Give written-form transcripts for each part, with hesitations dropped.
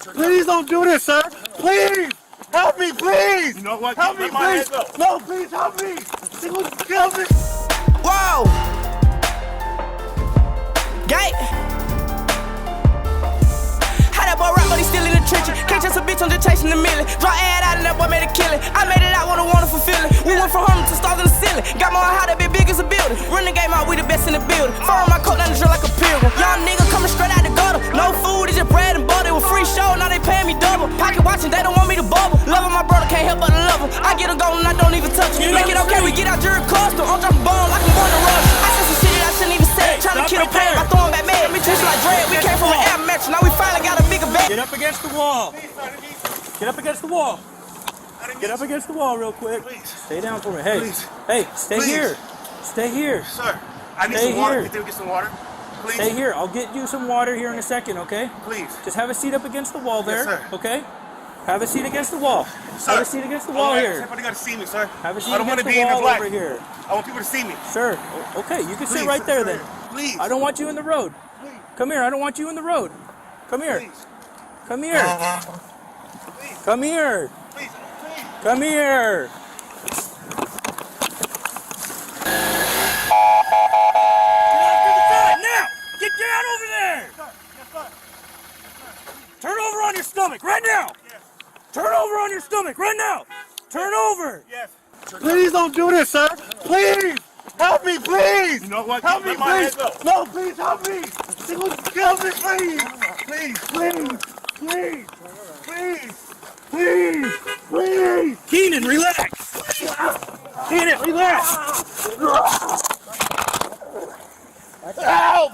Please don't do this, sir. Please. Help me, please. You know what? Help me, please. No, please help me. They will kill me. Whoa. Gay. How that boy rap, but he still in the trenches. Can't just a bitch, I'm just chasing the million. Draw ad out and that boy made a killing. I made it out with a wonderful feeling. We went from home to stars in the ceiling. Got more how that be big as a building. Run the game out, we the best in the building. Follow my coat down the drill like a pilgrim. Young nigga coming straight out the gutter. No food, it's just bread and butter. With free show, now they paying me double. Pocket watching, they don't want me to bubble. Loving my brother, can't help but to love him. I get a goal and I don't even touch him. Make it okay, we get out jury custom. I'm dropping ball like I'm born to rush. I said some shit that I shouldn't even say. Trying to kill a player by throwing back mad. Me teach like Dread, we came from an air match. Now we finally got a bigger bag. Get up against the wall. Get up against the wall. Get up against the wall real quick. Please. Stay down for me. Hey, Please. hey, stay Please. here. Stay here. Sir, I need Stay some water. here. You think we get some water? Please. Stay here. I'll get you some water here in a second, okay? Please. Just have a seat up against the wall there, Yes, sir. okay? Have a seat against the wall. Sir. Have a seat against the wall here. Everybody got to see me, sir. Have a seat I don't want against to the be in the wall black. over here. I want people to see me. Sir, okay, you can sit Please, right there sir. then. Please. I don't want you in the road. Please. Come here, I don't want you in the road. Come here. Please. Come here. Please. Come here. Please. Please. Come here. Get down over there! Yes, sir. Turn over on your stomach right now! Yes. Turn over on your stomach right now! Turn over! Yes. Please don't do this, sir. Please. Help me, please. You know what? Help me, Let my please. hands go. No, please help me. They will kill me, please. Please, please, please, please, please, please. Keenan, relax! Keenan, relax! Help!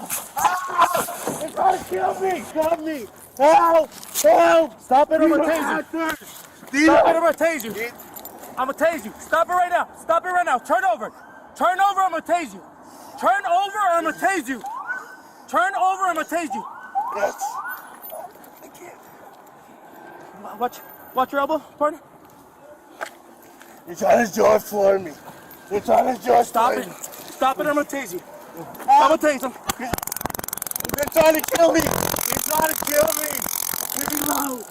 They're trying to kill me. Help me. Help! Help! Stop it, I'm These gonna are tase you. actors. Stop it, I'm gonna tase you. I'm gonna tase you. Stop it right now. Stop it right now. Turn over. Turn over, I'm gonna tase you. Turn over, I'm gonna tase you. Turn over, I'm gonna tase you. Yes. I can't. Watch your elbow, partner. You're trying to do it for me. You're trying to do it Stop for it. me. Stop it, I'm gonna tase you. I'm gonna tase him. They're trying to kill me. They're trying to kill me. Reload.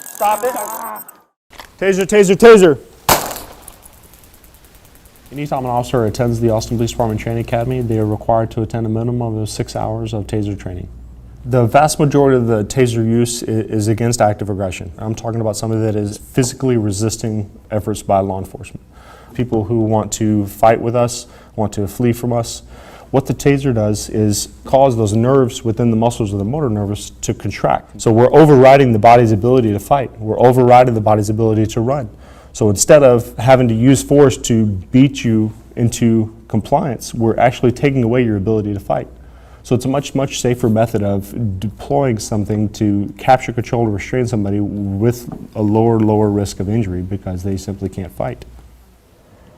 Stop it. Taser, taser, taser. Anytime an officer attends the Austin Police Department Training Academy, they are required to attend a minimum of 6 hours of taser training. The vast majority of the taser use is against active aggression. I'm talking about somebody that is physically resisting efforts by law enforcement. People who want to fight with us, want to flee from us. What the taser does is cause those nerves within the muscles of the motor nerves to contract. So we're overriding the body's ability to fight. We're overriding the body's ability to run. So instead of having to use force to beat you into compliance, we're actually taking away your ability to fight. So it's a much, much safer method of deploying something to capture control or restrain somebody with a lower risk of injury because they simply can't fight.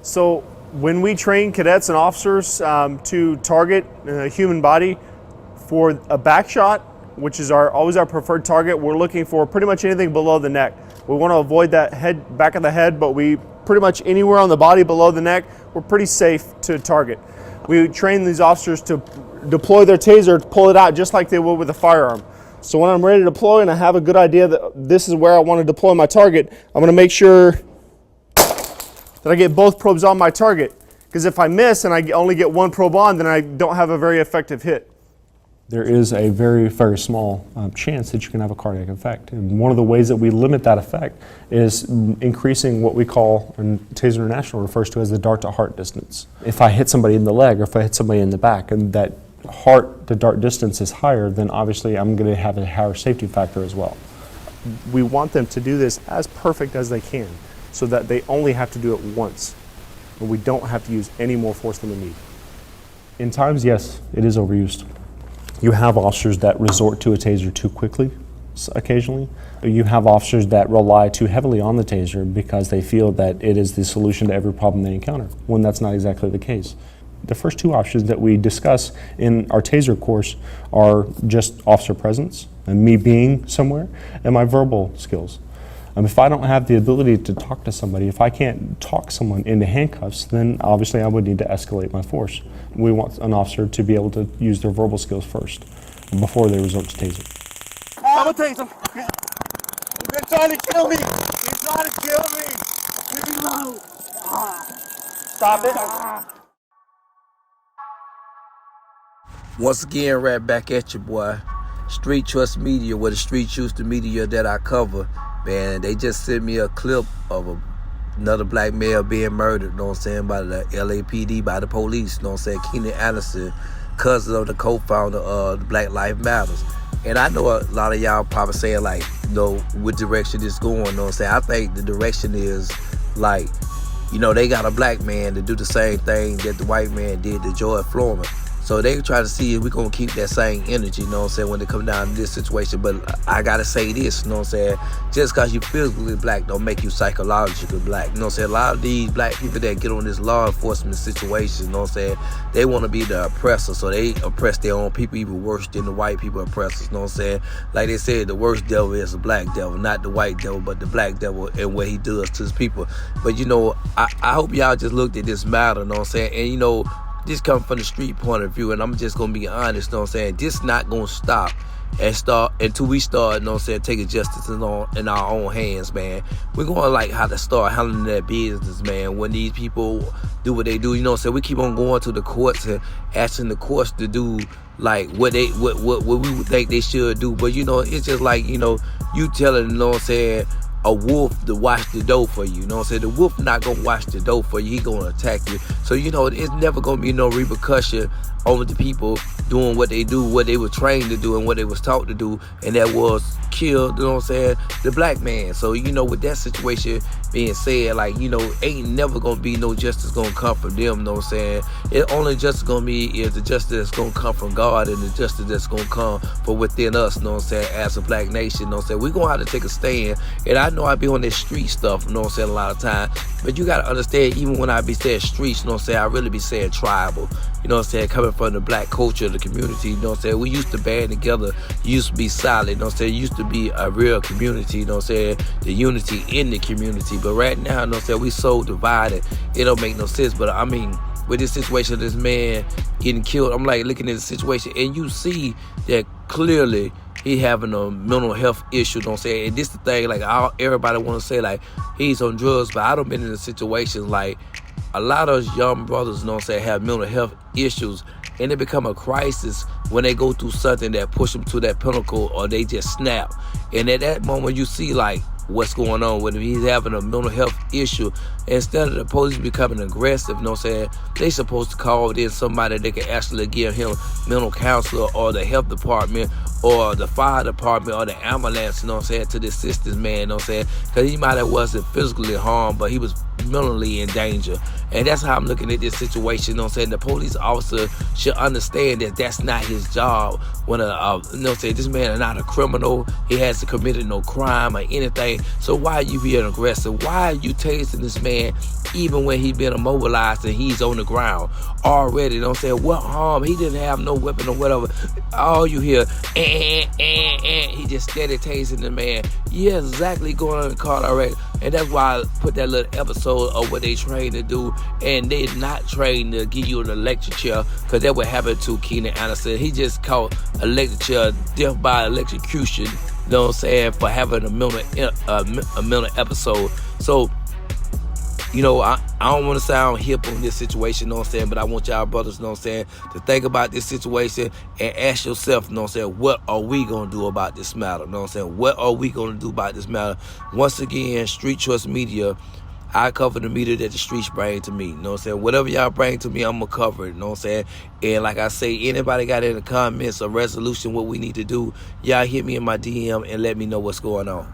So when we train cadets and officers to target a human body for a back shot, which is always our preferred target, we're looking for pretty much anything below the neck. We want to avoid that back of the head, but we pretty much anywhere on the body below the neck, we're pretty safe to target. We train these officers to deploy their taser, to pull it out just like they would with a firearm. So when I'm ready to deploy and I have a good idea that this is where I want to deploy my target, I'm going to make sure that I get both probes on my target. Because if I miss and I only get one probe on, then I don't have a very effective hit. There is a very, very small chance that you can have a cardiac effect. And one of the ways that we limit that effect is increasing what we call, and Taser International refers to as the dart to heart distance. If I hit somebody in the leg or if I hit somebody in the back and that heart to dart distance is higher, then obviously I'm going to have a higher safety factor as well. We want them to do this as perfect as they can so that they only have to do it once and we don't have to use any more force than we need. In times, yes, it is overused. You have officers that resort to a taser too quickly occasionally. You have officers that rely too heavily on the taser because they feel that it is the solution to every problem they encounter, when that's not exactly the case. The first two options that we discuss in our taser course are just officer presence, and me being somewhere, and my verbal skills. If I don't have the ability to talk to somebody, if I can't talk someone into handcuffs, then obviously I would need to escalate my force. We want an officer to be able to use their verbal skills first before they resort to tasing. I'm gonna tase him. They're trying to kill me. They're trying to kill me. Leave me alone. Stop it. Once again, right back at you, boy. Street Trust Media, where the streets use the media that I cover. Man, they just sent me a clip of another black male being murdered, you know what I'm saying, by the LAPD, by the police, you know what I'm saying, Keenan Anderson, cousin of the co-founder of the Black Lives Matters. And I know a lot of y'all probably saying, like, you know, what direction it's going, you know what I'm saying. I think the direction is, like, you know, they got a black man to do the same thing that the white man did to George Floyd. So they try to see if we're going to keep that same energy, you know what I'm saying, when it come down to this situation. But I got to say this, you know what I'm saying, just because you physically black don't make you psychologically black. You know what I'm saying, a lot of these black people that get on this law enforcement situation, you know what I'm saying, they want to be the oppressor. So they oppress their own people even worse than the white people oppressors, you know what I'm saying. Like they said, the worst devil is the black devil, not the white devil, but the black devil and what he does to his people. But, you know, I hope y'all just looked at this matter, you know what I'm saying, and, you know, this comes from the street point of view, and I'm just going to be honest, you know what I'm saying? This not going to stop until we start, you know what I'm saying, taking justice in our own hands, man. We're going to like how to start handling that business, man, when these people do what they do, you know what I'm saying? We keep on going to the courts and asking the courts to do like what we would think they should do. But, you know, it's just like, you know, you telling, you know what I'm saying, a wolf to wash the dough for you, you know what I'm saying? The wolf not gonna wash the dough for you, he gonna attack you. So, you know, it's never gonna be no repercussion over the people doing what they do, what they were trained to do and what they was taught to do, and that was kill, you know what I'm saying, the black man. So, you know, with that situation being said, like, you know, ain't never gonna be no justice gonna come from them, you know what I'm saying? It only justice gonna be is the justice that's gonna come from God and the justice that's gonna come from within us, you know what I'm saying, as a black nation, you know what I'm saying? We're gonna have to take a stand. And I know I be on this street stuff, you know what I'm saying, a lot of time, but you gotta understand, even when I be saying streets, you know what I'm saying, I really be saying tribal, you know what I'm saying, coming from the black culture, the community, you know what I'm saying, we used to band together, used to be solid, you know what I'm saying, used to be a real community, you know what I'm saying, the unity in the community. But right now, you know what I'm saying, we so divided, it don't make no sense. But I mean, with this situation of this man getting killed, I'm like looking at the situation, and you see that clearly he having a mental health issue, you know what I'm saying? And this the thing, like, everybody want to say, like, he's on drugs, but I done been in a situation, like, a lot of young brothers, you know what I'm saying, have mental health issues, and it become a crisis when they go through something that push them to that pinnacle, or they just snap. And at that moment, you see, like, what's going on with him. He's having a mental health issue. Instead of the police becoming aggressive, you know what I'm saying, they supposed to call in somebody that can actually give him mental counselor, or the health department, or the fire department, or the ambulance, you know what I'm saying, to the assist this man, you know what I'm saying, because he might have wasn't physically harmed, but he was mentally in danger. And that's how I'm looking at this situation, you know what I'm saying. The police officer should understand that that's not his job. When you know what I'm saying, this man is not a criminal, he hasn't committed no crime or anything. So why are you being aggressive? Why are you tasing this man even when he's been immobilized and he's on the ground already? You know what I'm saying? What harm? He didn't have no weapon or whatever. All you hear, he just steady tasing the man. Yeah, exactly, going on the car already. And that's why I put that little episode of what they trained to do, and they not trained to give you an electric chair, because that would happen to Keenan Anderson. He just caught electric chair, death by electrocution, you know what I'm saying, for having a mental episode. So, you know, I don't want to sound hip on this situation, you know what I'm saying, but I want y'all brothers, you know what I'm saying, to think about this situation and ask yourself, you know what I'm saying, what are we going to do about this matter, you know what I'm saying, what are we going to do about this matter? Once again, Street Trust Media, I cover the media that the streets bring to me, you know what I'm saying, whatever y'all bring to me, I'm going to cover it, you know what I'm saying, and like I say, anybody got in the comments a resolution what we need to do, y'all hit me in my DM and let me know what's going on.